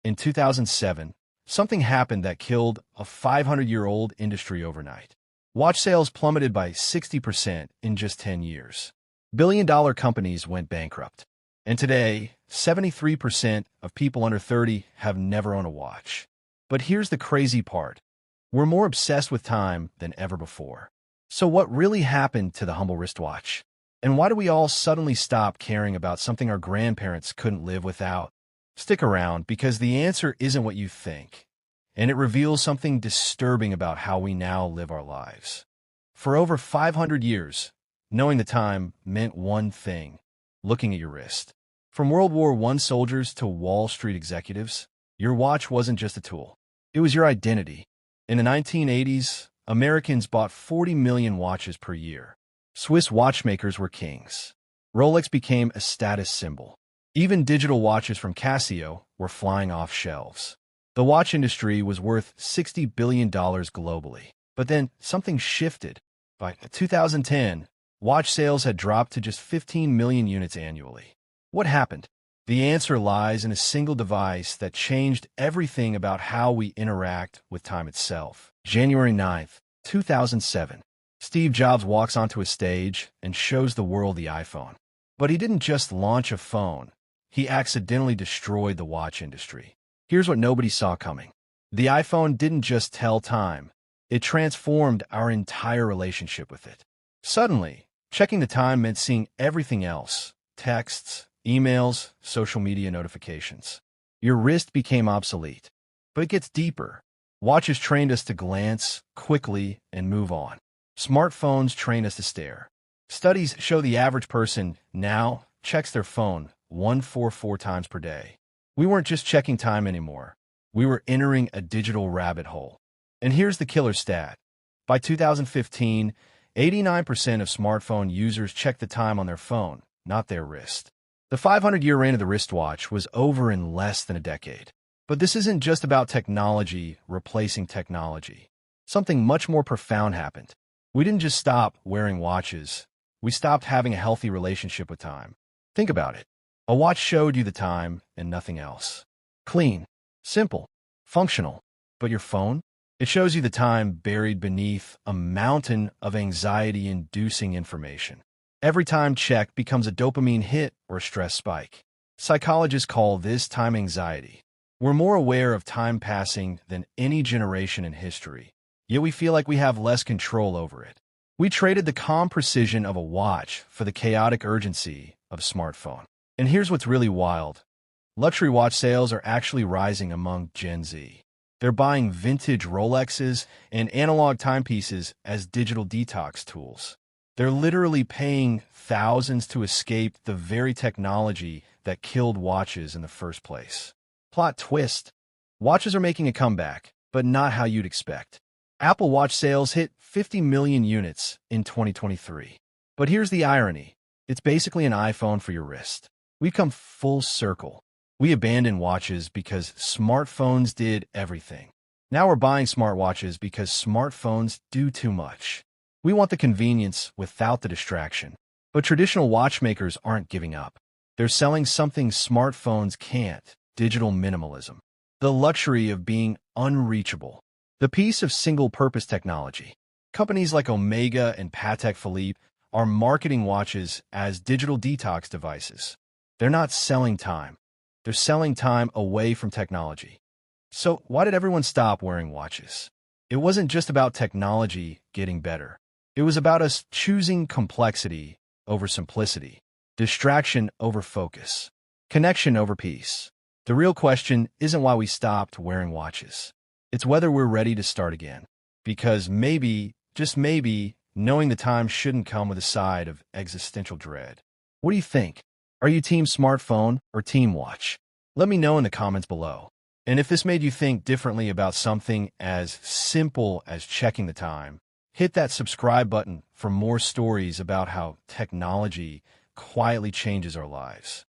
In 2007, something happened that killed a 500-year-old industry overnight. Watch sales plummeted by 60% in just 10 years. Billion-dollar companies went bankrupt. And today, 73% of people under 30 have never owned a watch. But here's the crazy part. We're more obsessed with time than ever before. So what really happened to the humble wristwatch? And why do we all suddenly stop caring about something our grandparents couldn't live without? Stick around, because the answer isn't what you think, and it reveals something disturbing about how we now live our lives. For over 500 years, knowing the time meant one thing: looking at your wrist. From World War I soldiers to Wall Street executives, your watch wasn't just a tool. It was your identity. In the 1980s, Americans bought 40 million watches per year. Swiss watchmakers were kings. Rolex became a status symbol. Even digital watches from Casio were flying off shelves. The watch industry was worth $60 billion globally. But then something shifted. By 2010, watch sales had dropped to just 15 million units annually. What happened? The answer lies in a single device that changed everything about how we interact with time itself. January 9th, 2007. Steve Jobs walks onto a stage and shows the world the iPhone. But he didn't just launch a phone. He accidentally destroyed the watch industry. Here's what nobody saw coming. The iPhone didn't just tell time. It transformed our entire relationship with it. Suddenly, checking the time meant seeing everything else: texts, emails, social media notifications. Your wrist became obsolete. But it gets deeper. Watches trained us to glance quickly and move on. Smartphones train us to stare. Studies show the average person now checks their phone 144 times per day. We weren't just checking time anymore. We were entering a digital rabbit hole. And here's the killer stat. By 2015, 89% of smartphone users checked the time on their phone, not their wrist. The 500-year reign of the wristwatch was over in less than a decade. But this isn't just about technology replacing technology. Something much more profound happened. We didn't just stop wearing watches. We stopped having a healthy relationship with time. Think about it. A watch showed you the time and nothing else. Clean, simple, functional. But your phone? It shows you the time buried beneath a mountain of anxiety-inducing information. Every time check becomes a dopamine hit or a stress spike. Psychologists call this time anxiety. We're more aware of time passing than any generation in history. Yet we feel like we have less control over it. We traded the calm precision of a watch for the chaotic urgency of a smartphone. And here's what's really wild. Luxury watch sales are actually rising among Gen Z. They're buying vintage Rolexes and analog timepieces as digital detox tools. They're literally paying thousands to escape the very technology that killed watches in the first place. Plot twist. Watches are making a comeback, but not how you'd expect. Apple Watch sales hit 50 million units in 2023. But here's the irony. It's basically an iPhone for your wrist. We've come full circle. We abandoned watches because smartphones did everything. Now we're buying smartwatches because smartphones do too much. We want the convenience without the distraction. But traditional watchmakers aren't giving up. They're selling something smartphones can't: digital minimalism. The luxury of being unreachable. The piece of single-purpose technology. Companies like Omega and Patek Philippe are marketing watches as digital detox devices. They're not selling time. They're selling time away from technology. So why did everyone stop wearing watches? It wasn't just about technology getting better. It was about us choosing complexity over simplicity, distraction over focus, connection over peace. The real question isn't why we stopped wearing watches. It's whether we're ready to start again. Because maybe, just maybe, knowing the time shouldn't come with a side of existential dread. What do you think? Are you team smartphone or team watch? Let me know in the comments below. And if this made you think differently about something as simple as checking the time, hit that subscribe button for more stories about how technology quietly changes our lives.